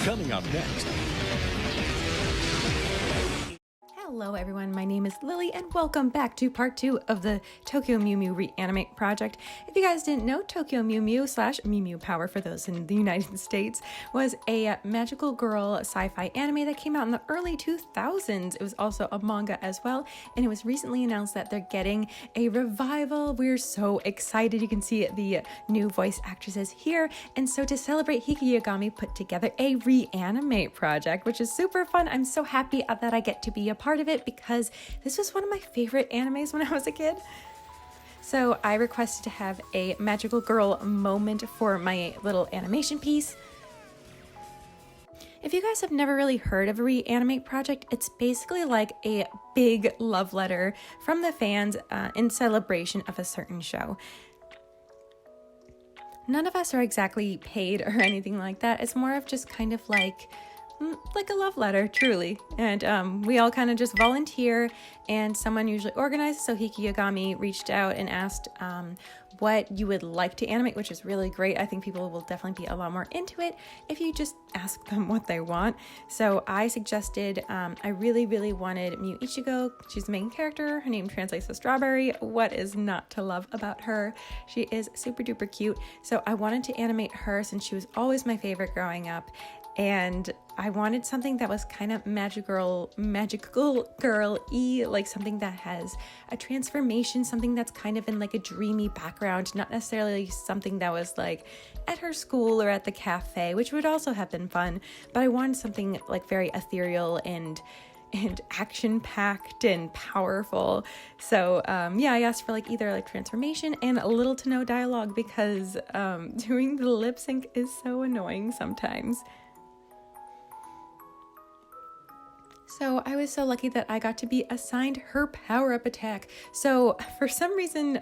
Coming up next. Hello everyone, my name is Lily and welcome back to part 2 of the Tokyo Mew Mew Reanimate project. If you guys didn't know, Tokyo Mew Mew / Mew Mew Power for those in the United States was a magical girl sci-fi anime that came out in the early 2000s. It was also a manga as well, and it was recently announced that they're getting a revival. We're so excited. You can see the new voice actresses here, and so to celebrate, Hiki Yagami put together a Reanimate project, which is super fun. I'm so happy that I get to be a part of it because this was one of my favorite animes when I was a kid. So I requested to have a magical girl moment for my little animation piece. If you guys have never really heard of a Reanimate project, it's basically like a big love letter from the fans in celebration of a certain show. None of us are exactly paid or anything like that. It's more of just kind of like a love letter, truly. And we all kind of just volunteer, and someone usually organizes. So Hiki Yagami reached out and asked what you would like to animate, which is really great. I think people will definitely be a lot more into it if you just ask them what they want. So I suggested, I really wanted Miu Ichigo. She's the main character. Her name translates to strawberry. What is not to love about her? She is super duper cute. So I wanted to animate her since she was always my favorite growing up. And I wanted something that was kind of magical girl-y, like something that has a transformation, something that's kind of in like a dreamy background, not necessarily something that was like at her school or at the cafe, which would also have been fun. But I wanted something like very ethereal and action-packed and powerful. So yeah, I asked for like either like transformation and a little to no dialogue because doing the lip sync is so annoying sometimes. So I was so lucky that I got to be assigned her power-up attack. So for some reason,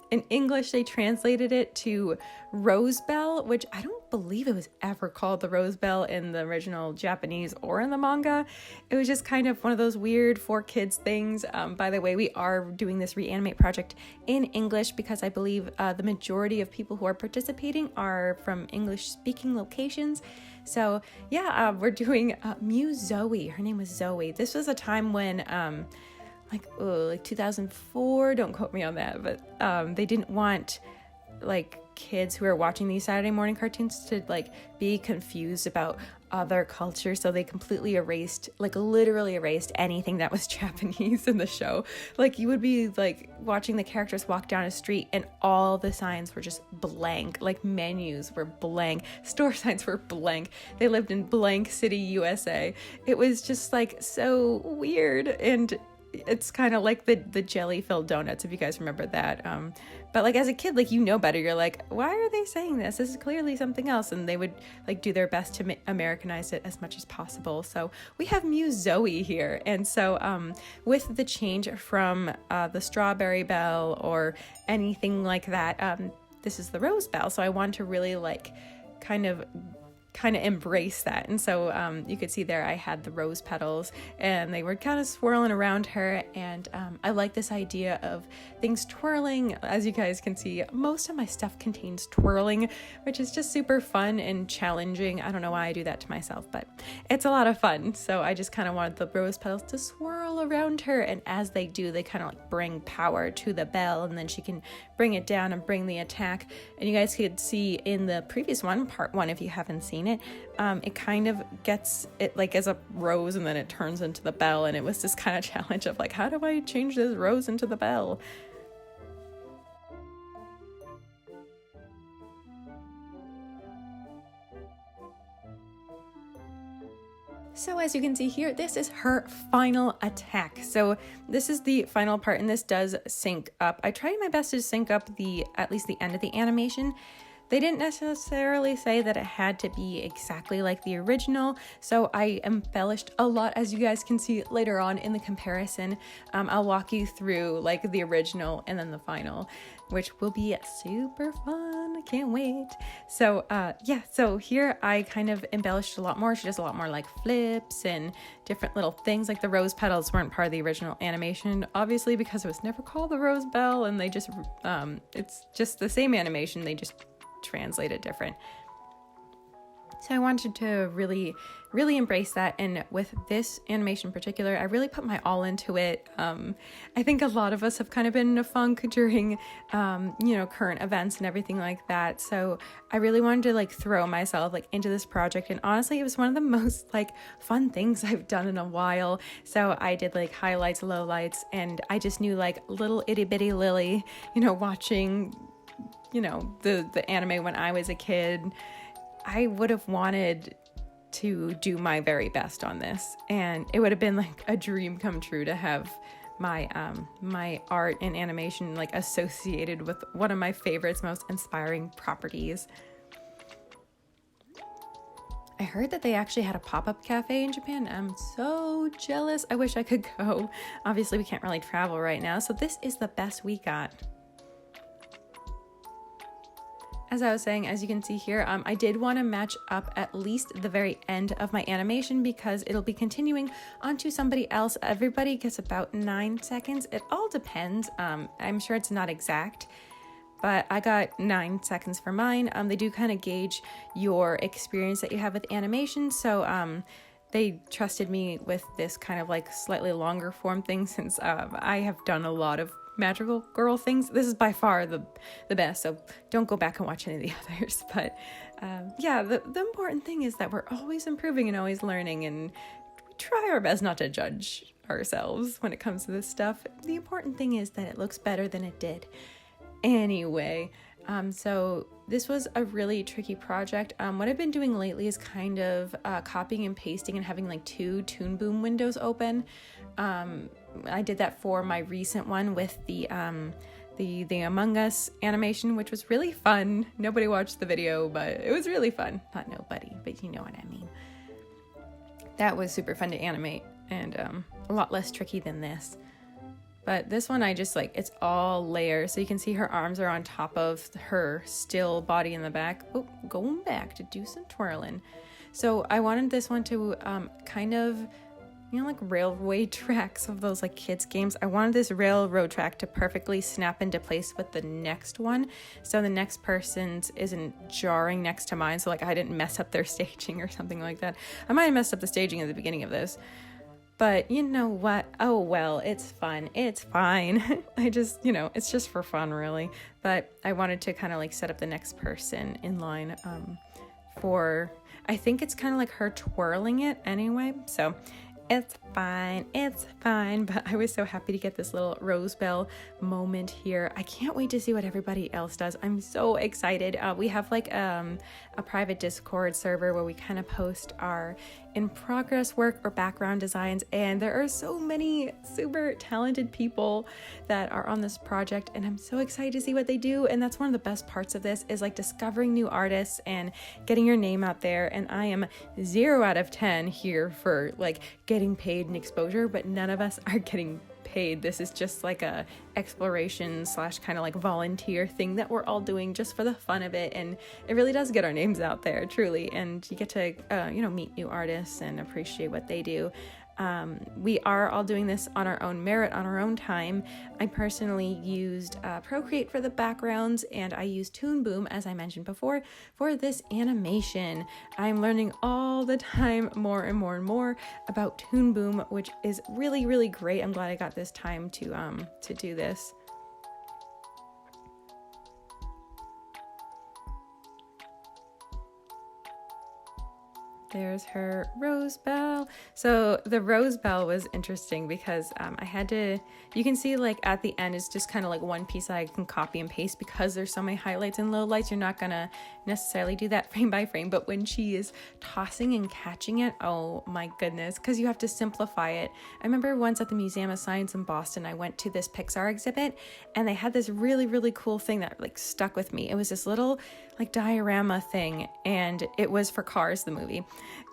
in English, they translated it to Rose Bell, which I don't believe it was ever called the Rose Bell in the original Japanese or in the manga. It was just kind of one of those weird for kids things. By the way, we are doing this Reanimate project in English because I believe the majority of people who are participating are from English-speaking locations. So yeah, we're doing Mew Zoe. Her name was Zoe. This was a time when, like 2004, don't quote me on that, but they didn't want like kids who are watching these Saturday morning cartoons to like be confused about other cultures, so they completely erased, like literally erased anything that was Japanese in the show. Like you would be like watching the characters walk down a street and all the signs were just blank, like menus were blank, store signs were blank, they lived in blank city, USA. It was just like so weird, and it's kind of like the jelly filled donuts, if you guys remember that. But like as a kid, like you know better, you're like, why are they saying this? This is clearly something else. And they would like do their best to Americanize it as much as possible. So we have Mew Zoe here. And so with the change from the Strawberry Bell or anything like that, this is the Rose Bell. So I want to really like kind of embrace that. And so you could see there I had the rose petals and they were kind of swirling around her, and I like this idea of things twirling. As you guys can see, most of my stuff contains twirling, which is just super fun and challenging. I don't know why I do that to myself, but it's a lot of fun. So I just kind of wanted the rose petals to swirl around her, and as they do, they kind of like bring power to the bell, and then she can bring it down and bring the attack. And you guys could see in the previous one, part 1, if you haven't seen it, it kind of gets it like as a rose and then it turns into the bell, and it was this kind of challenge of like, how do I change this rose into the bell? So as you can see here, this is her final attack. So this is the final part, and this does sync up. I tried my best to sync up at least the end of the animation. They didn't necessarily say that it had to be exactly like the original, so I embellished a lot, as you guys can see later on in the comparison. I'll walk you through like the original and then the final, which will be super fun. I can't wait. So yeah, so here I kind of embellished a lot more. She does a lot more like flips and different little things. Like the rose petals weren't part of the original animation, obviously, because it was never called the Rose Bell, and they just it's just the same animation, they just translate it different. So I wanted to really, really embrace that. And with this animation in particular, I really put my all into it. I think a lot of us have kind of been in a funk during, current events and everything like that. So I really wanted to like throw myself like into this project. And honestly, it was one of the most like fun things I've done in a while. So I did like highlights, lowlights, and I just knew like little itty bitty Lily, watching, the anime when I was a kid. I would have wanted to do my very best on this, and it would have been like a dream come true to have my my art and animation like associated with one of my favorites, most inspiring properties. I heard that they actually had a pop-up cafe in Japan. I'm so jealous. I wish I could go. Obviously, we can't really travel right now, so this is the best we got. As I was saying, as you can see here, I did want to match up at least the very end of my animation because it'll be continuing onto somebody else. Everybody gets about 9 seconds. It all depends. I'm sure it's not exact, but I got 9 seconds for mine. They do kind of gauge your experience that you have with animation. So they trusted me with this kind of like slightly longer form thing since I have done a lot of magical girl things. This is by far the best, so don't go back and watch any of the others. But the important thing is that we're always improving and always learning, and we try our best not to judge ourselves when it comes to this stuff. The important thing is that it looks better than it did anyway. So this was a really tricky project. What I've been doing lately is kind of copying and pasting and having like 2 Toon Boom windows open. I did that for my recent one with the Among Us animation, which was really fun. Nobody watched the video, but it was really fun. Not nobody, but you know what I mean. That was super fun to animate and a lot less tricky than this. But this one, I just like, it's all layers. So you can see her arms are on top of her still body in the back. Oh, going back to do some twirling. So I wanted this one to kind of, like railway tracks of those like kids games. I wanted this railroad track to perfectly snap into place with the next one. So the next person's isn't jarring next to mine. So like I didn't mess up their staging or something like that. I might have messed up the staging at the beginning of this. But you know what? Oh, well, it's fun. It's fine. I just, it's just for fun, really. But I wanted to kind of like set up the next person in line for, I think it's kind of like her twirling it anyway. So it's fine. But I was so happy to get this little Rose Bell moment here. I can't wait to see what everybody else does. I'm so excited. We have like a private Discord server where we kind of post our in progress work or background designs, and there are so many super talented people that are on this project, and I'm so excited to see what they do. And that's one of the best parts of this is like discovering new artists and getting your name out there. And I am 0 out of 10 here for like getting paid and exposure, but none of us are getting paid. This is just like a exploration / kind of like volunteer thing that we're all doing just for the fun of it, and it really does get our names out there, truly. And you get to meet new artists and appreciate what they do. We are all doing this on our own merit, on our own time. I personally used Procreate for the backgrounds, and I used Toon Boom, as I mentioned before, for this animation. I'm learning all the time more and more about Toon Boom, which is really, really great. I'm glad I got this time to do this. There's her Rose Bell. So the Rose Bell was interesting because I had to, you can see like at the end it's just kind of like one piece I can copy and paste because there's so many highlights and lowlights. You're not gonna necessarily do that frame by frame, but when she is tossing and catching it, oh my goodness, because you have to simplify it. I remember once at the Museum of Science in Boston, I went to this Pixar exhibit and they had this really, really cool thing that like stuck with me. It was this little like diorama thing, and it was for Cars, the movie.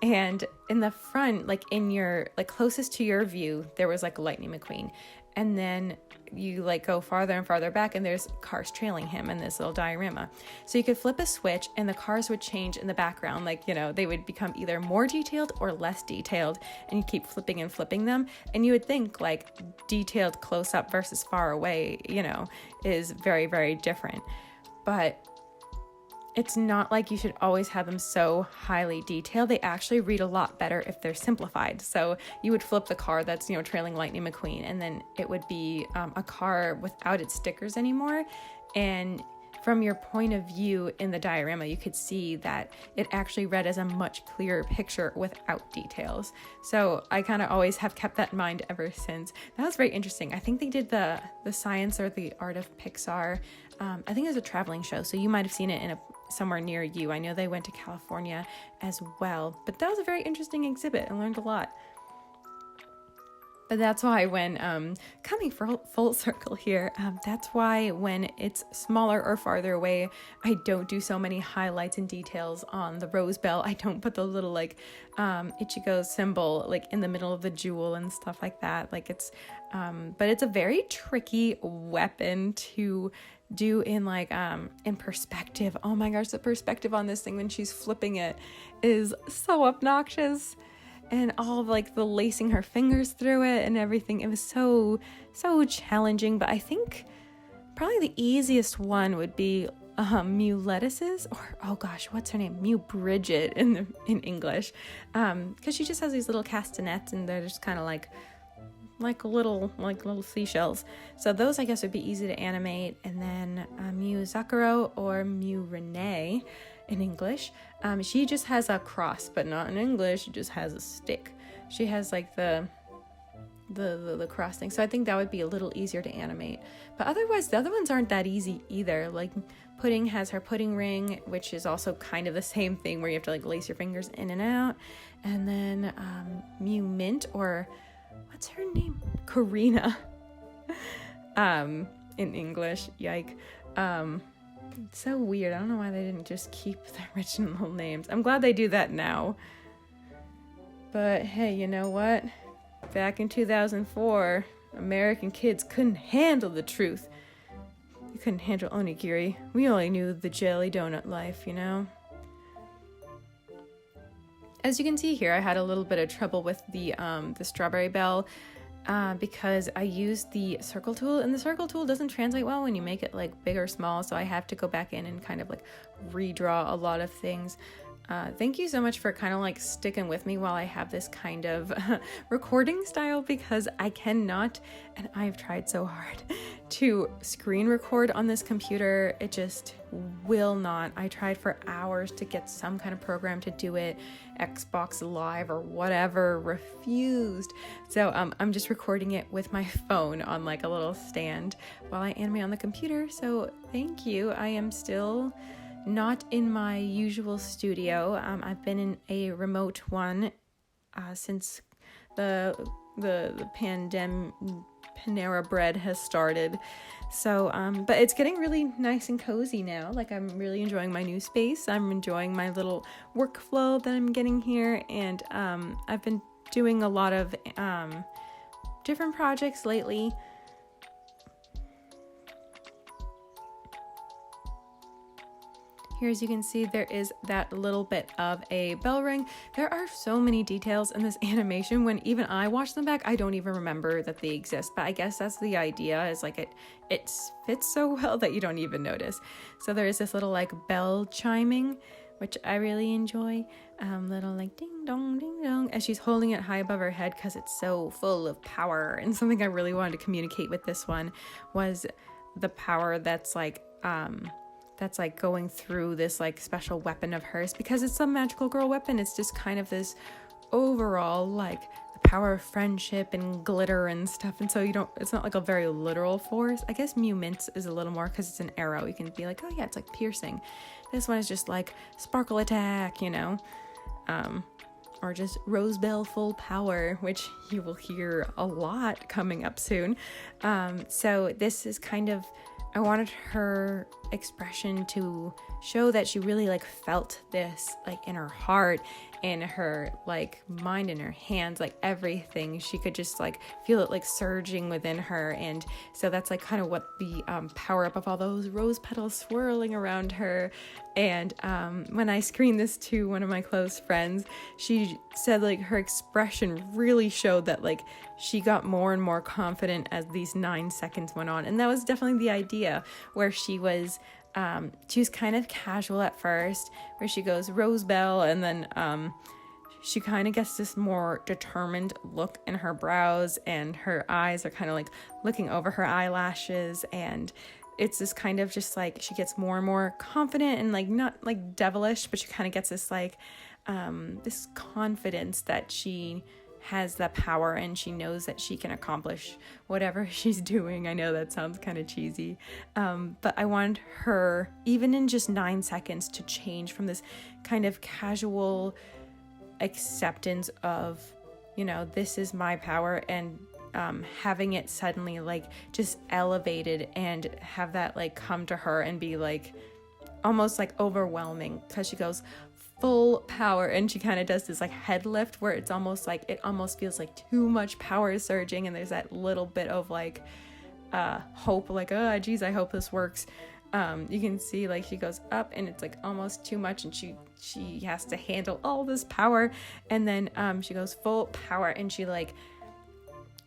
And in the front, like in your, like closest to your view, there was like Lightning McQueen. And then you like go farther and farther back and there's cars trailing him in this little diorama. So you could flip a switch and the cars would change in the background. Like, they would become either more detailed or less detailed, and you keep flipping and flipping them. And you would think like detailed close up versus far away, is very, very different. But it's not like you should always have them so highly detailed. They actually read a lot better if they're simplified. So you would flip the car that's, trailing Lightning McQueen, and then it would be a car without its stickers anymore. And from your point of view in the diorama, you could see that it actually read as a much clearer picture without details. So I kind of always have kept that in mind ever since. That was very interesting. I think they did the Science or the Art of Pixar. I think it was a traveling show, so you might have seen it in somewhere near you. I know they went to California as well, but that was a very interesting exhibit. I learned a lot. But that's why when, coming full circle here, that's why when it's smaller or farther away, I don't do so many highlights and details on the rose bell. I don't put the little, Ichigo symbol, in the middle of the jewel and stuff like that. But it's a very tricky weapon to do in perspective. Oh my gosh, the perspective on this thing when she's flipping it is so obnoxious. And all of the lacing her fingers through it and everything. It was so challenging. But I think probably the easiest one would be Mew Lettuce's, or oh gosh, what's her name? Mew Bridget in English. Because she just has these little castanets and they're just kind of like little seashells. So those I guess would be easy to animate. And then Mew Zakuro or Mew Renee in English. She just has a cross, but not in English. She just has a stick. She has the cross thing. So I think that would be a little easier to animate. But otherwise, the other ones aren't that easy either. Pudding has her pudding ring, which is also kind of the same thing where you have to lace your fingers in and out. And then Mew Mint, or what's her name? Karina. In English. Yike. It's so weird. I don't know why they didn't just keep the original names. I'm glad they do that now. But hey, you know what? Back in 2004, American kids couldn't handle the truth. You couldn't handle onigiri. We only knew the jelly donut life, As you can see here, I had a little bit of trouble with the strawberry bell. Because I used the circle tool, and the circle tool doesn't translate well when you make it big or small, so I have to go back in and kind of redraw a lot of things. Thank you so much for kind of sticking with me while I have this kind of recording style, because I cannot, and I've tried so hard to screen record on this computer. It just will not. I tried for hours to get some kind of program to do it. Xbox Live or whatever refused. So I'm just recording it with my phone on a little stand while I animate on the computer. So thank you. I am still not in my usual studio. I've been in a remote one since the Panera bread has started. So, but it's getting really nice and cozy now. I'm really enjoying my new space. I'm enjoying my little workflow that I'm getting here. And I've been doing a lot of different projects lately. Here, as you can see, there is that little bit of a bell ring. There are so many details in this animation. When even I watch them back, I don't even remember that they exist. But I guess that's the idea, is it fits so well that you don't even notice. So there is this little bell chiming, which I really enjoy. Little ding dong, as she's holding it high above her head because it's so full of power. And something I really wanted to communicate with this one was the power that's going through this special weapon of hers, because it's a magical girl weapon. It's just kind of this overall the power of friendship and glitter and stuff. And so it's not a very literal force. I guess Mew Mint is a little more because it's an arrow. You can be oh yeah, it's piercing. This one is just sparkle attack, or just Rose Bell full power, which you will hear a lot coming up soon. So this is kind of, I wanted her expression to show that she really felt this in her heart, in her mind, in her hands, everything. She could just feel it surging within her. And so that's kind of what the power up of all those rose petals swirling around her. And when I screened this to one of my close friends, she said her expression really showed that she got more and more confident as these 9 seconds went on. And that was definitely the idea, where she was she was kind of casual at first, where she goes Rosebell, and then she kind of gets this more determined look in her brows, and her eyes are kind of like looking over her eyelashes, and it's this kind of just like she gets more and more confident and like not like devilish, but she kind of gets this like this confidence that she has that power and she knows that she can accomplish whatever she's doing. I know that sounds kind of cheesy, but I wanted her, even in just 9 seconds, to change from this kind of casual acceptance of, you know, this is my power, and having it suddenly like just elevated and have that like come to her and be like almost like overwhelming, because she goes full power, and she kind of does this like head lift where it's almost like, it almost feels like too much power is surging, and there's that little bit of like hope, like, oh geez, I hope this works. You can see like she goes up and it's like almost too much, and she has to handle all this power, and then she goes full power, and she like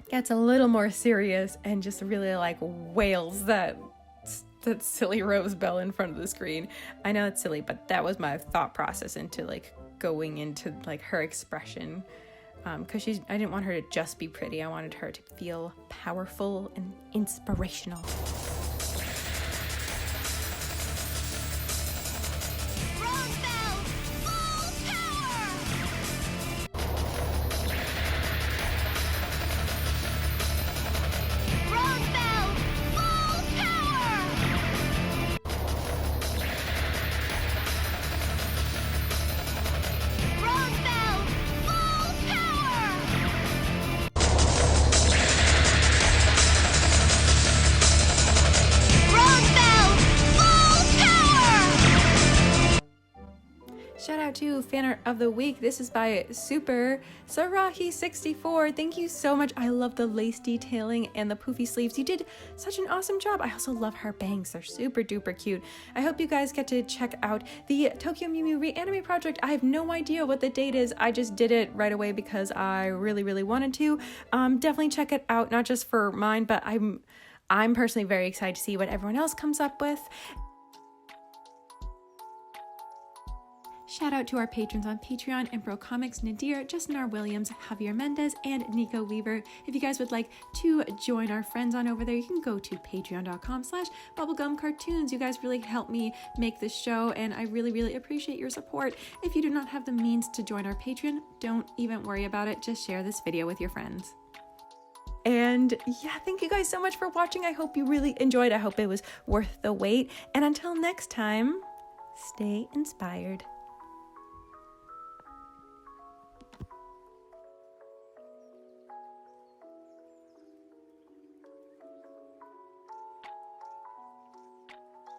gets a little more serious and just really like wails that silly Rosebell in front of the screen. I know it's silly, but that was my thought process into like going into like her expression, because I didn't want her to just be pretty. I wanted her to feel powerful and inspirational. Shout out to fan art of the week. This is by Super Sarahi64. Thank you so much. I love the lace detailing and the poofy sleeves. You did such an awesome job. I also love her bangs. They're super duper cute. I hope you guys get to check out the Tokyo Mew Mew Reanimate project. I have no idea what the date is. I just did it right away because I really wanted to. Definitely check it out, not just for mine, but I'm personally very excited to see what everyone else comes up with. Shout out to our patrons on Patreon: Impro Comics, Nadir, Justin R. Williams, Javier Mendez, and Nico Weaver. If you guys would like to join our friends on over there, you can go to patreon.com/Bubblegum Cartoons. You guys really help me make this show, and I really appreciate your support. If you do not have the means to join our Patreon, don't even worry about it. Just share this video with your friends. And yeah, thank you guys so much for watching. I hope you really enjoyed. I hope it was worth the wait. And until next time, stay inspired.